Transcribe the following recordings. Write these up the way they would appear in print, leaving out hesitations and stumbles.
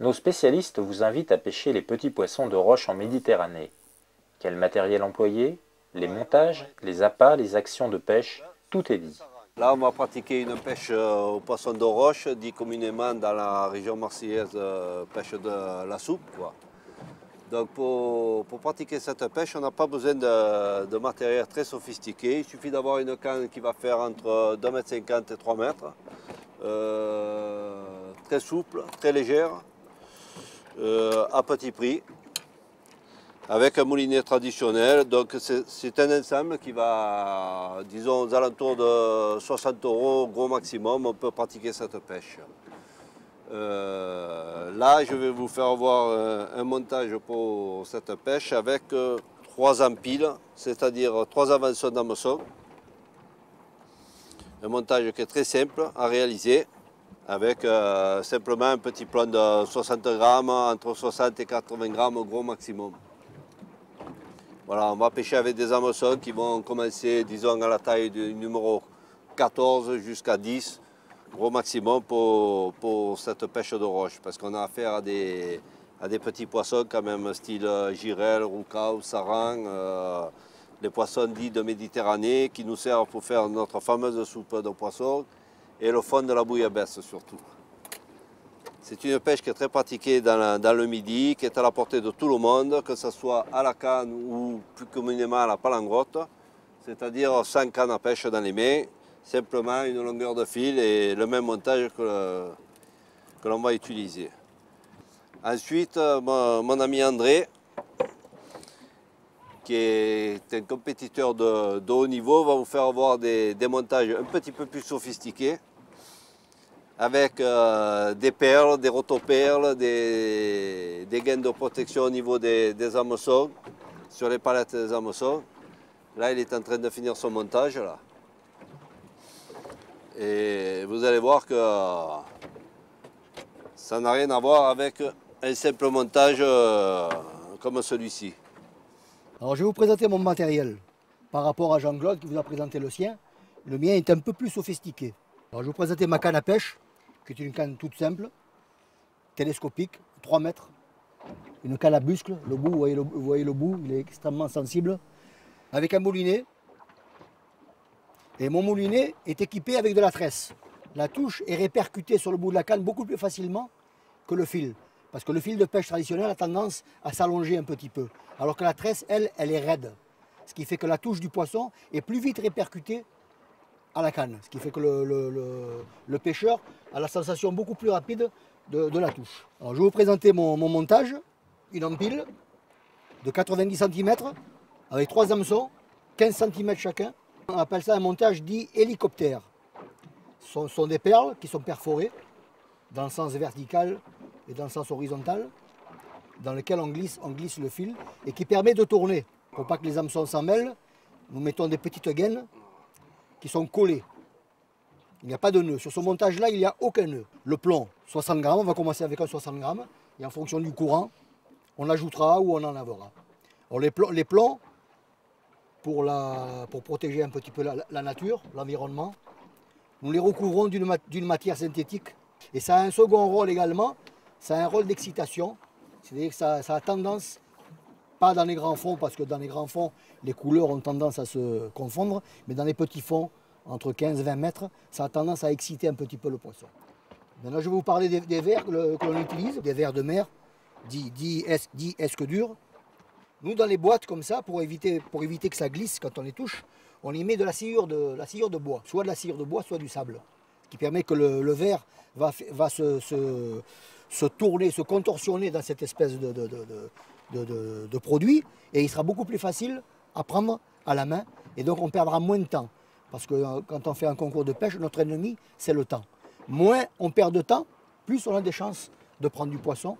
Nos spécialistes vous invitent à pêcher les petits poissons de roche en Méditerranée. Quel matériel employer? Les montages, les appâts, les actions de pêche, tout est dit. Là, on va pratiquer une pêche au poisson de roche, dit communément dans la région marseillaise pêche de la soupe, quoi. Donc pour pratiquer cette pêche, on n'a pas besoin de matériel très sophistiqué. Il suffit d'avoir une canne qui va faire entre 2,50 m et 3 mètres, très souple, très légère, à petit prix, avec un moulinet traditionnel. Donc c'est un ensemble qui va, disons, aux alentours de 60 € gros maximum, on peut pratiquer cette pêche. Là, je vais vous faire voir un montage pour cette pêche avec 3 empiles, c'est-à-dire 3 avançons d'hameçon. Un montage qui est très simple à réaliser, avec simplement un petit plomb de 60 grammes, entre 60 et 80 grammes au gros maximum. Voilà, on va pêcher avec des hameçons qui vont commencer, disons, à la taille du numéro 14 jusqu'à 10, gros maximum pour cette pêche de roche, parce qu'on a affaire à des petits poissons quand même, style girelle, roucau, saran, les poissons dits de Méditerranée qui nous servent pour faire notre fameuse soupe de poisson et le fond de la bouillabaisse surtout. C'est une pêche qui est très pratiquée dans le Midi, qui est à la portée de tout le monde, que ce soit à la canne ou plus communément à la palangrotte, c'est-à-dire sans canne à pêche dans les mains, simplement une longueur de fil et le même montage que l'on va utiliser. Ensuite, mon ami André, qui est un compétiteur de haut niveau, va vous faire voir des montages un petit peu plus sophistiqués, avec des perles, des rotoperles, des gaines de protection au niveau des hameçons, sur les palettes des hameçons. Là, il est en train de finir son montage, là. Et vous allez voir que ça n'a rien à voir avec un simple montage comme celui-ci. Alors je vais vous présenter mon matériel. Par rapport à Jean-Claude qui vous a présenté le sien, le mien est un peu plus sophistiqué. Alors je vais vous présenter ma canne à pêche, qui est une canne toute simple, télescopique, 3 mètres. Une canne à buscle, le bout, vous voyez le bout, il est extrêmement sensible. Avec un moulinet. Et mon moulinet est équipé avec de la tresse. La touche est répercutée sur le bout de la canne beaucoup plus facilement que le fil. Parce que le fil de pêche traditionnel a tendance à s'allonger un petit peu. Alors que la tresse, elle est raide. Ce qui fait que la touche du poisson est plus vite répercutée à la canne. Ce qui fait que le pêcheur a la sensation beaucoup plus rapide de la touche. Alors, je vais vous présenter mon montage. Une empile de 90 cm avec 3 hameçons, 15 cm chacun. On appelle ça un montage dit hélicoptère. Ce sont des perles qui sont perforées dans le sens vertical et dans le sens horizontal, dans lequel on glisse le fil et qui permet de tourner. Pour pas que les hameçons s'en mêlent, nous mettons des petites gaines qui sont collées. Il n'y a pas de nœud. Sur ce montage-là, il n'y a aucun nœud. Le plomb, 60 grammes, on va commencer avec un 60 grammes. Et en fonction du courant, on ajoutera ou on enlèvera. Alors les plombs, pour protéger un petit peu la nature, l'environnement, nous les recouvrons d'une matière synthétique. Et ça a un second rôle également, ça a un rôle d'excitation. C'est-à-dire que ça a tendance, pas dans les grands fonds, parce que dans les grands fonds, les couleurs ont tendance à se confondre, mais dans les petits fonds, entre 15 et 20 mètres, ça a tendance à exciter un petit peu le poisson. Maintenant, je vais vous parler des vers que l'on utilise, des vers de mer, dits esque durs. Nous, dans les boîtes comme ça, pour éviter que ça glisse quand on les touche, on y met de la sciure de bois, soit de la sciure de bois, soit du sable, ce qui permet que le verre va se tourner, se contorsionner dans cette espèce de produit, et il sera beaucoup plus facile à prendre à la main, et donc on perdra moins de temps. Parce que quand on fait un concours de pêche, notre ennemi, c'est le temps. Moins on perd de temps, plus on a des chances de prendre du poisson,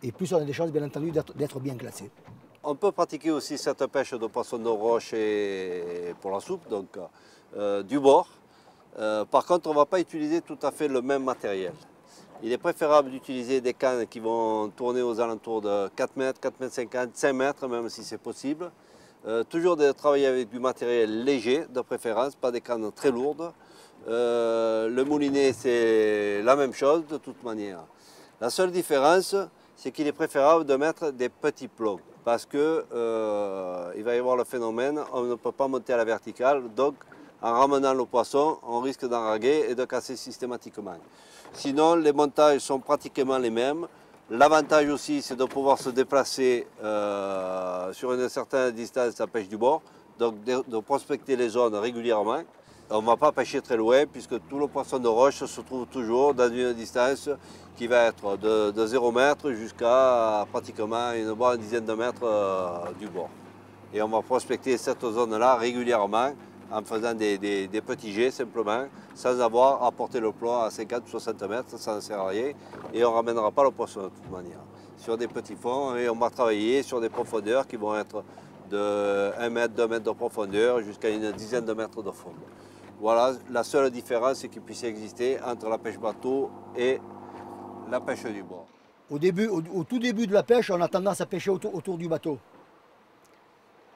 et plus on a des chances, bien entendu, d'être bien classé. On peut pratiquer aussi cette pêche de poisson de roche pour la soupe, donc du bord. Par contre, on ne va pas utiliser tout à fait le même matériel. Il est préférable d'utiliser des cannes qui vont tourner aux alentours de 4 mètres, 4 mètres 50, 5 mètres même si c'est possible. Toujours de travailler avec du matériel léger de préférence, pas des cannes très lourdes. Le moulinet, c'est la même chose de toute manière. La seule différence, c'est qu'il est préférable de mettre des petits plombs parce que il va y avoir le phénomène, on ne peut pas monter à la verticale, donc en ramenant le poisson, on risque d'enraguer et de casser systématiquement. Sinon, les montages sont pratiquement les mêmes. L'avantage aussi, c'est de pouvoir se déplacer sur une certaine distance à pêche du bord, donc de prospecter les zones régulièrement. On ne va pas pêcher très loin puisque tout le poisson de roche se trouve toujours dans une distance qui va être de 0 mètre jusqu'à pratiquement une bonne dizaine de mètres du bord. Et on va prospecter cette zone-là régulièrement en faisant des petits jets simplement, sans avoir à porter le plomb à 50 ou 60 mètres, ça ne sert à rien. Et on ne ramènera pas le poisson de toute manière. Sur des petits fonds, et on va travailler sur des profondeurs qui vont être de 1 mètre, 2 mètres de profondeur jusqu'à une dizaine de mètres de fond. Voilà, la seule différence qui puisse exister entre la pêche bateau et la pêche du bord. Au tout début de la pêche, on a tendance à pêcher autour du bateau.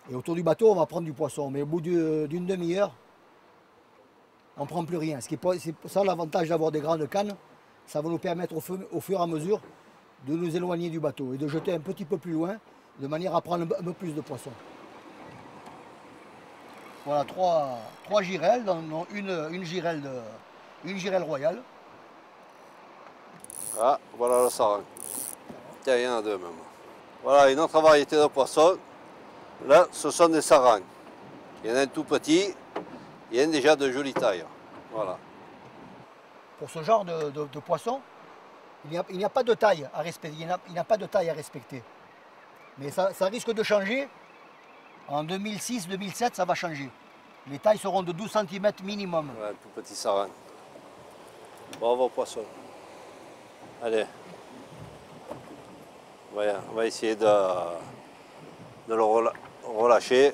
Et autour du bateau, on va prendre du poisson. Mais au bout d'une demi-heure, on ne prend plus rien. C'est ça l'avantage d'avoir des grandes cannes. Ça va nous permettre au fur et à mesure de nous éloigner du bateau et de jeter un petit peu plus loin, de manière à prendre un peu plus de poissons. Voilà, trois girelles, dont une girelle royale. Ah, voilà le sarang. Tiens, il y en a deux même. Voilà une autre variété de poissons. Là, ce sont des sarangs. Il y en a un tout petit, il y en a déjà de jolie taille. Voilà. Pour ce genre de poisson, il n'y a pas de taille à respecter. Il n'y a pas de taille à respecter. Mais ça risque de changer. En 2006-2007, ça va changer. Les tailles seront de 12 cm minimum. Ouais, un tout petit sarang. Bravo poisson. Allez. On va essayer de le relâcher,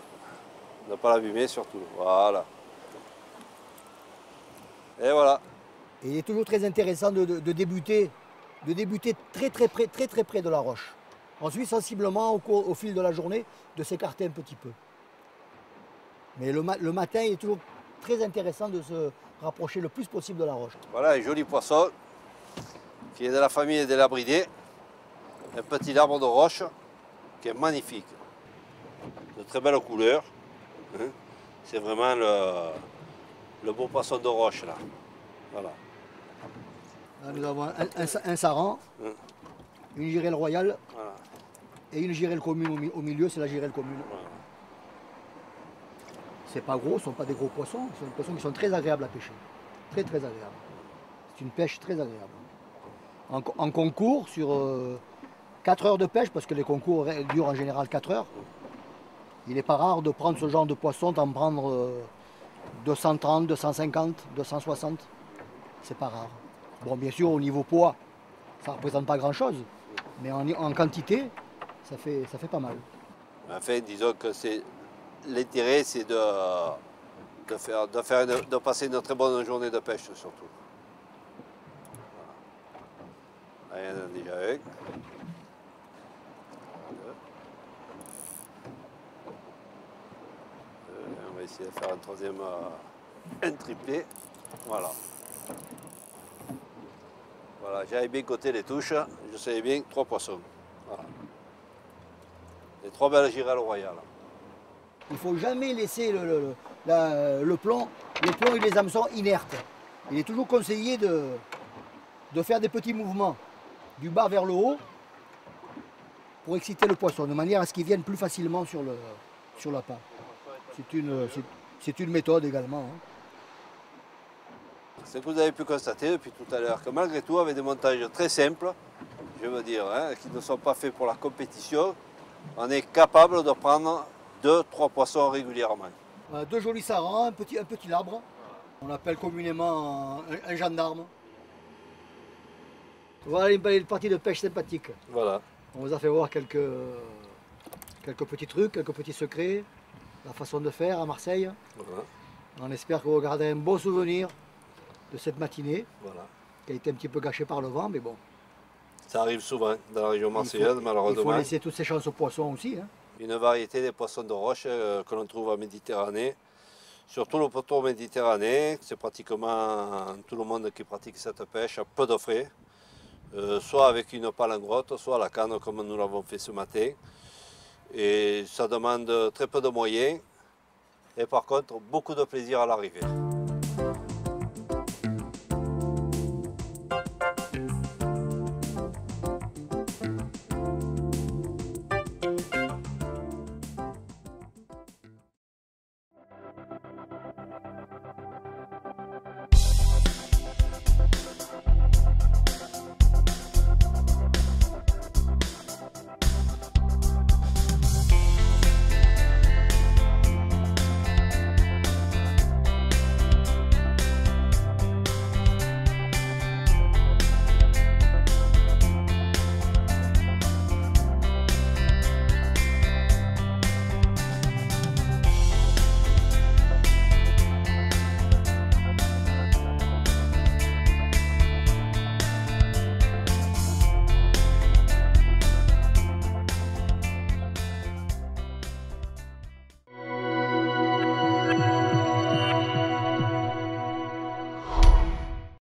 de ne pas l'abîmer surtout. Voilà. Et voilà. Et il est toujours très intéressant de débuter très près de la roche. Ensuite, sensiblement, au fil de la journée, de s'écarter un petit peu. Mais le matin, il est toujours très intéressant de se rapprocher le plus possible de la roche. Voilà un joli poisson qui est de la famille des labridés. Un petit arbre de roche qui est magnifique. De très belle couleur. C'est vraiment le beau poisson de roche là. Voilà. Là, nous avons un saran, une girelle royale, Voilà. et une girelle commune au milieu, c'est la girelle commune. Voilà. C'est pas gros, ce ne sont pas des gros poissons, ce sont des poissons qui sont très agréables à pêcher. Très agréables. C'est une pêche très agréable. En concours, sur 4 heures de pêche, parce que les concours durent en général 4 heures, il n'est pas rare de prendre ce genre de poisson, d'en prendre 230, 250, 260. C'est pas rare. Bon, bien sûr, au niveau poids, ça ne représente pas grand-chose, mais en quantité, ça fait pas mal. Enfin, disons que l'intérêt, c'est de passer une très bonne journée de pêche surtout. Voilà. Là, il y en a déjà un. On va essayer de faire un troisième, un triplé. Voilà. Voilà, j'avais bien coté les touches, je savais bien 3 poissons. Voilà. Les 3 belles girelles royales. Il ne faut jamais laisser le plomb et les hameçons inertes. Il est toujours conseillé de faire des petits mouvements du bas vers le haut pour exciter le poisson, de manière à ce qu'il vienne plus facilement sur l'appât. C'est une méthode également. Hein. Ce que vous avez pu constater depuis tout à l'heure, que malgré tout, avec des montages très simples, je veux dire, hein, qui ne sont pas faits pour la compétition, on est capable de prendre 2-3 poissons régulièrement. 2 jolis sarans, un petit labre, on appelle communément un gendarme. Voilà une partie de pêche sympathique. Voilà. On vous a fait voir quelques petits trucs, quelques petits secrets, la façon de faire à Marseille. Voilà. On espère que vous gardez un beau souvenir de cette matinée, Voilà. qui a été un petit peu gâchée par le vent, mais bon. Ça arrive souvent dans la région marseillaise, malheureusement. Il faut laisser toutes ces chances aux poissons aussi. Hein. Une variété des poissons de roche que l'on trouve en Méditerranée. Surtout le poteau méditerranéen, c'est pratiquement tout le monde qui pratique cette pêche à peu de frais. soit avec une palangre, soit à la canne comme nous l'avons fait ce matin. Et ça demande très peu de moyens et par contre beaucoup de plaisir à l'arrivée.